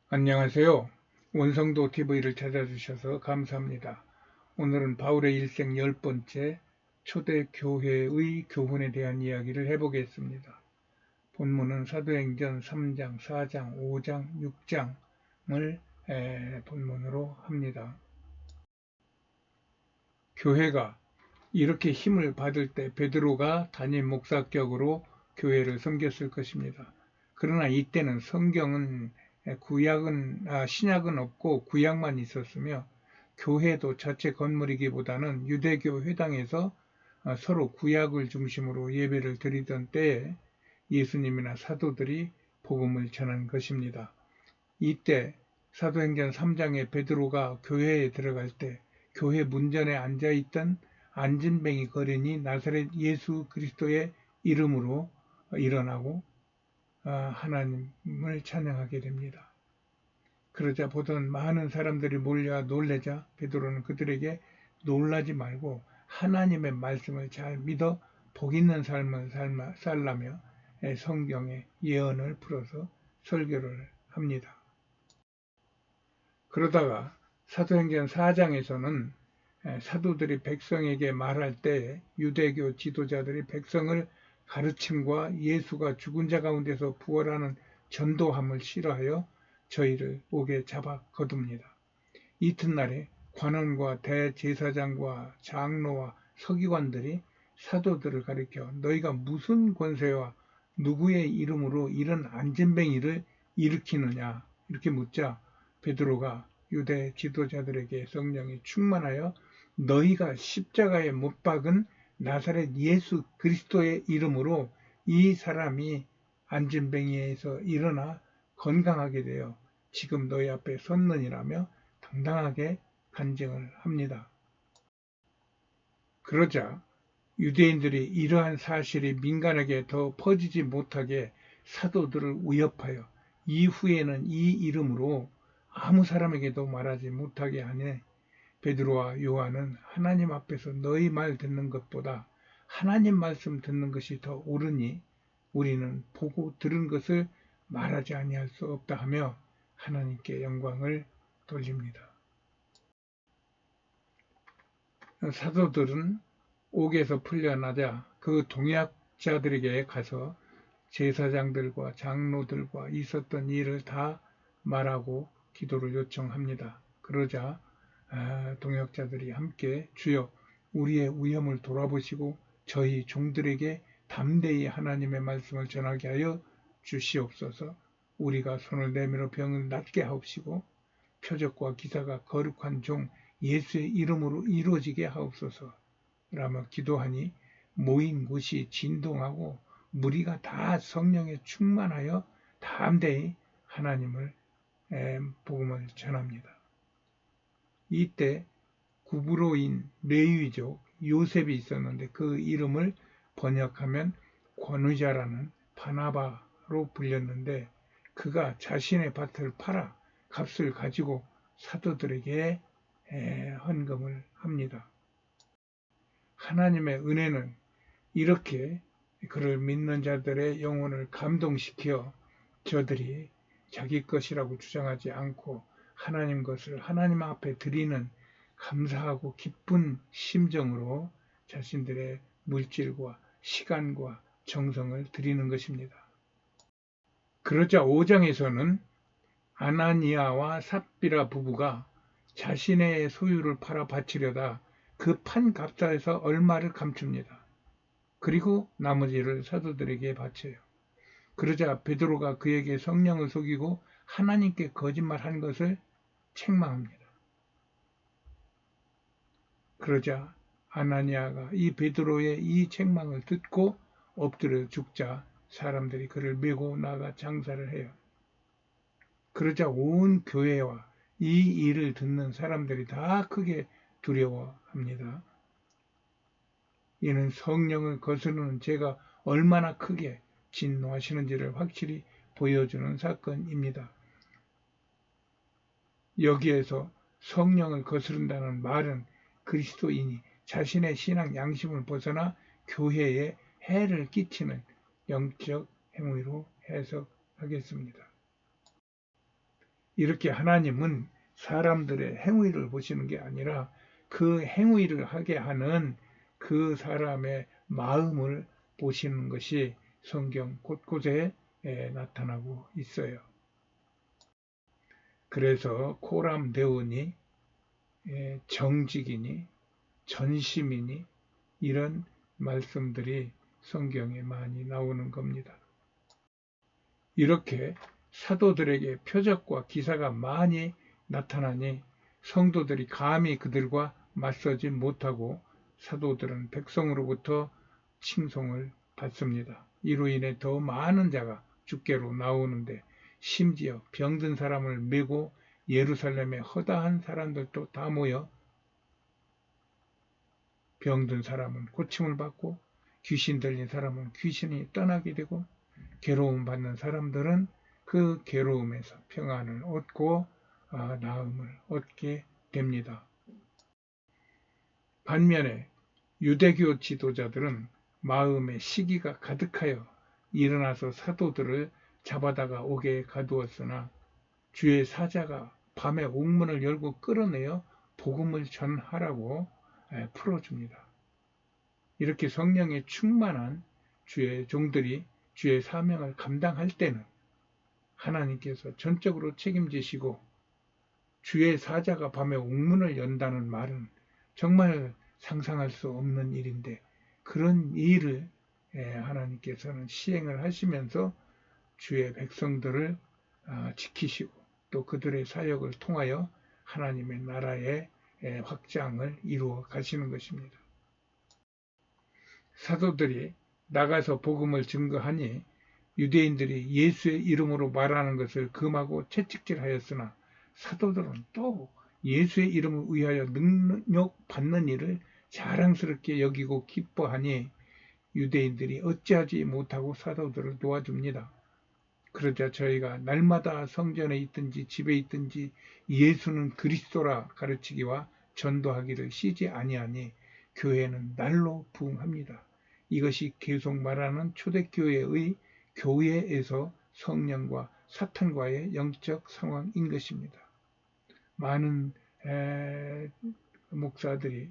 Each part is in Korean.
안녕하세요. 원성도 TV를 찾아주셔서 감사합니다. 오늘은 바울의 일생 10번째 초대교회의 교훈에 대한 이야기를 해보겠습니다. 본문은 사도행전 3장, 4장, 5장, 6장을 본문으로 합니다. 교회가 이렇게 힘을 받을 때 베드로가 담임 목사격으로 교회를 섬겼을 것입니다. 그러나 이때는 성경은 신약은 없고 구약만 있었으며 교회도 자체 건물이기보다는 유대교 회당에서 서로 구약을 중심으로 예배를 드리던 때에 예수님이나 사도들이 복음을 전한 것입니다. 이때 사도행전 3장에 베드로가 교회에 들어갈 때 교회 문전에 앉아있던 안진뱅이 거린이 나사렛 예수 그리스도의 이름으로 일어나고 하나님을 찬양하게 됩니다. 그러자 보던 많은 사람들이 몰려 놀래자 베드로는 그들에게 놀라지 말고 하나님의 말씀을 잘 믿어 복 있는 삶을 살라며 성경의 예언을 풀어서 설교를 합니다. 그러다가 사도행전 4장에서는 사도들이 백성에게 말할 때 유대교 지도자들이 백성을 가르침과 예수가 죽은 자 가운데서 부활하는 전도함을 싫어하여 저희를 옥에 잡아 거둡니다. 이튿날에 관원과 대제사장과 장로와 서기관들이 사도들을 가리켜 너희가 무슨 권세와 누구의 이름으로 이런 안진뱅이를 일으키느냐 이렇게 묻자 베드로가 유대 지도자들에게 성령이 충만하여 너희가 십자가에 못 박은 나사렛 예수 그리스도의 이름으로 이 사람이 안진뱅이에서 일어나 건강하게 되어 지금 너희 앞에 섰느니라며 당당하게 간증을 합니다. 그러자 유대인들이 이러한 사실이 민간에게 더 퍼지지 못하게 사도들을 위협하여 이후에는 이 이름으로 아무 사람에게도 말하지 못하게 하니 베드로와 요한은 하나님 앞에서 너희 말 듣는 것보다 하나님 말씀 듣는 것이 더 옳으니 우리는 보고 들은 것을 말하지 아니할 수 없다 하며 하나님께 영광을 돌립니다. 사도들은 옥에서 풀려나자 그 동역자들에게 가서 제사장들과 장로들과 있었던 일을 다 말하고 기도를 요청합니다. 그러자 동역자들이 함께 주여 우리의 위험을 돌아보시고 저희 종들에게 담대히 하나님의 말씀을 전하게 하여 주시옵소서. 우리가 손을 내밀어 병을 낫게 하옵시고 표적과 기사가 거룩한 종 예수의 이름으로 이루어지게 하옵소서 라며 기도하니 모인 곳이 진동하고 무리가 다 성령에 충만하여 담대히 하나님을 복음을 전합니다. 이때 구브로인 레위족 요셉이 있었는데 그 이름을 번역하면 권위자라는 바나바로 불렸는데 그가 자신의 밭을 팔아 값을 가지고 사도들에게 헌금을 합니다. 하나님의 은혜는 이렇게 그를 믿는 자들의 영혼을 감동시켜 저들이 자기 것이라고 주장하지 않고 하나님 것을 하나님 앞에 드리는 감사하고 기쁜 심정으로 자신들의 물질과 시간과 정성을 드리는 것입니다. 그러자 5장에서는 아나니아와 삽비라 부부가 자신의 소유를 팔아 바치려다 그 판 값에서 얼마를 감춥니다. 그리고 나머지를 사도들에게 바쳐요. 그러자 베드로가 그에게 성령을 속이고 하나님께 거짓말한 것을 책망합니다. 그러자 아나니아가 이 베드로의 이 책망을 듣고 엎드려 죽자 사람들이 그를 메고 나가 장사를 해요. 그러자 온 교회와 이 일을 듣는 사람들이 다 크게 두려워합니다. 이는 성령을 거스르는 죄가 얼마나 크게 진노하시는지를 확실히 보여주는 사건입니다. 여기에서 성령을 거스른다는 말은 그리스도인이 자신의 신앙 양심을 벗어나 교회에 해를 끼치는 영적 행위로 해석하겠습니다. 이렇게 하나님은 사람들의 행위를 보시는 게 아니라 그 행위를 하게 하는 그 사람의 마음을 보시는 것이 성경 곳곳에 나타나고 있어요. 그래서 코람데오니, 정직이니, 전심이니 이런 말씀들이 성경에 많이 나오는 겁니다. 이렇게 사도들에게 표적과 기사가 많이 나타나니 성도들이 감히 그들과 맞서지 못하고 사도들은 백성으로부터 칭송을 받습니다. 이로 인해 더 많은 자가 주께로 나오는데 심지어 병든 사람을 메고 예루살렘에 허다한 사람들도 다 모여 병든 사람은 고침을 받고 귀신 들린 사람은 귀신이 떠나게 되고 괴로움 받는 사람들은 그 괴로움에서 평안을 얻고 나음을 얻게 됩니다. 반면에 유대교 지도자들은 마음에 시기가 가득하여 일어나서 사도들을 잡아다가 옥에 가두었으나 주의 사자가 밤에 옥문을 열고 끌어내어 복음을 전하라고 풀어줍니다. 이렇게 성령에 충만한 주의 종들이 주의 사명을 감당할 때는 하나님께서 전적으로 책임지시고 주의 사자가 밤에 옥문을 연다는 말은 정말 상상할 수 없는 일인데 그런 일을 하나님께서는 시행을 하시면서 주의 백성들을 지키시고 또 그들의 사역을 통하여 하나님의 나라의 확장을 이루어 가시는 것입니다. 사도들이 나가서 복음을 증거하니 유대인들이 예수의 이름으로 말하는 것을 금하고 채찍질하였으나 사도들은 또 예수의 이름을 위하여 능력받는 일을 자랑스럽게 여기고 기뻐하니 유대인들이 어찌하지 못하고 사도들을 도와줍니다. 그러자 저희가 날마다 성전에 있든지 집에 있든지 예수는 그리스도라 가르치기와 전도하기를 쉬지 아니하니 교회는 날로 부흥합니다. 이것이 계속 말하는 초대교회의 교회에서 성령과 사탄과의 영적 상황인 것입니다. 많은 목사들이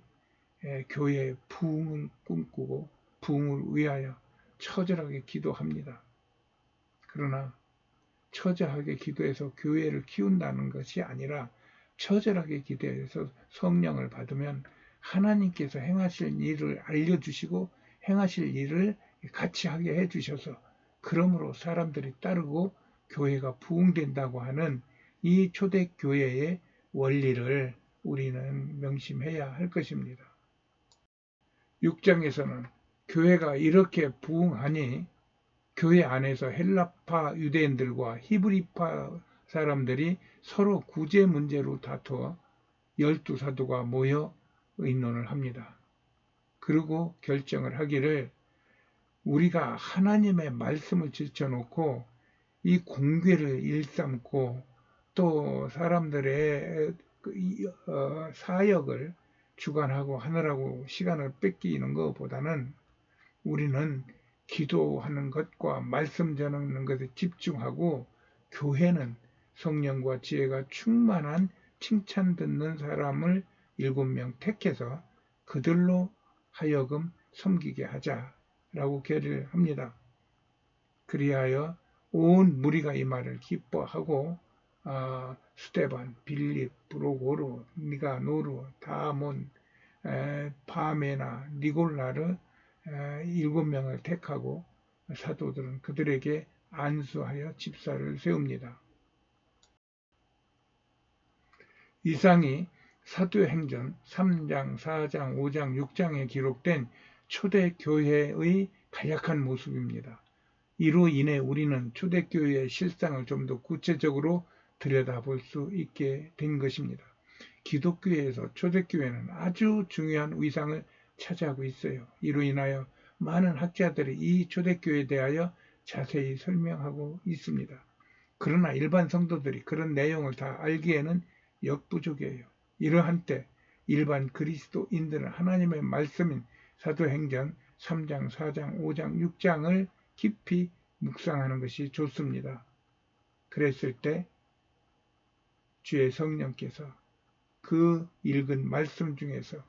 교회의 부흥을 꿈꾸고 부흥을 위하여 처절하게 기도합니다. 그러나 처절하게 기도해서 교회를 키운다는 것이 아니라 처절하게 기도해서 성령을 받으면 하나님께서 행하실 일을 알려주시고 행하실 일을 같이 하게 해주셔서 그러므로 사람들이 따르고 교회가 부흥된다고 하는 이 초대교회의 원리를 우리는 명심해야 할 것입니다. 6장에서는 교회가 이렇게 부흥하니 교회 안에서 헬라파 유대인들과 히브리파 사람들이 서로 구제 문제로 다투어 12사도가 모여 의논을 합니다. 그리고 결정을 하기를 우리가 하나님의 말씀을 제쳐놓고 이 공궤를 일삼고 또 사람들의 사역을 주관하고 하느라고 시간을 뺏기는 것보다는 우리는 기도하는 것과 말씀 전하는 것에 집중하고 교회는 성령과 지혜가 충만한 칭찬 듣는 사람을 7명 택해서 그들로 하여금 섬기게 하자라고 결의를 합니다. 그리하여 온 무리가 이 말을 기뻐하고 스데반, 빌립, 브로고르, 니가노르, 다몬, 바메나, 니골라르 7명을 택하고 사도들은 그들에게 안수하여 집사를 세웁니다. 이상이 사도행전 3장, 4장, 5장, 6장에 기록된 초대교회의 간략한 모습입니다. 이로 인해 우리는 초대교회의 실상을 좀 더 구체적으로 들여다볼 수 있게 된 것입니다. 기독교에서 초대교회는 아주 중요한 위상을 차지하고 있어요. 이로 인하여 많은 학자들이 이 초대교회에 대하여 자세히 설명하고 있습니다. 그러나 일반 성도들이 그런 내용을 다 알기에는 역부족이에요. 이러한 때 일반 그리스도인들은 하나님의 말씀인 사도행전 3장, 4장, 5장, 6장을 깊이 묵상하는 것이 좋습니다. 그랬을 때 주의 성령께서 그 읽은 말씀 중에서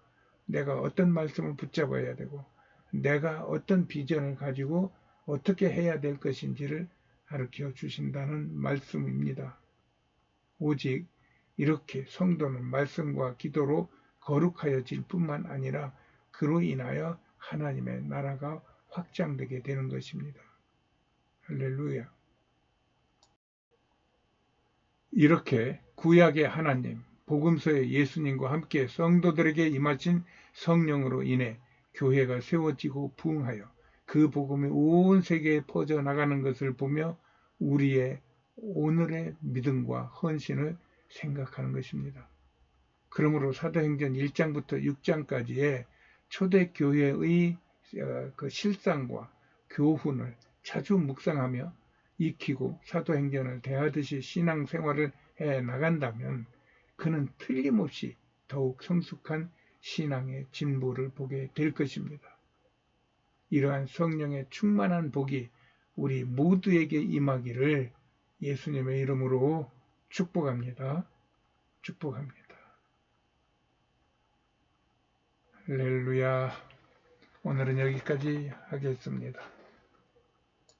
내가 어떤 말씀을 붙잡아야 되고 내가 어떤 비전을 가지고 어떻게 해야 될 것인지를 가르쳐 주신다는 말씀입니다. 오직 이렇게 성도는 말씀과 기도로 거룩하여질 뿐만 아니라 그로 인하여 하나님의 나라가 확장되게 되는 것입니다. 할렐루야. 이렇게 구약의 하나님, 복음서의 예수님과 함께 성도들에게 임하신 성령으로 인해 교회가 세워지고 부흥하여 그 복음이 온 세계에 퍼져나가는 것을 보며 우리의 오늘의 믿음과 헌신을 생각하는 것입니다. 그러므로 사도행전 1장부터 6장까지의 초대교회의 그 실상과 교훈을 자주 묵상하며 익히고 사도행전을 대하듯이 신앙생활을 해 나간다면 그는 틀림없이 더욱 성숙한 신앙의 진보를 보게 될 것입니다. 이러한 성령의 충만한 복이 우리 모두에게 임하기를 예수님의 이름으로 축복합니다. 축복합니다. 할렐루야. 오늘은 여기까지 하겠습니다.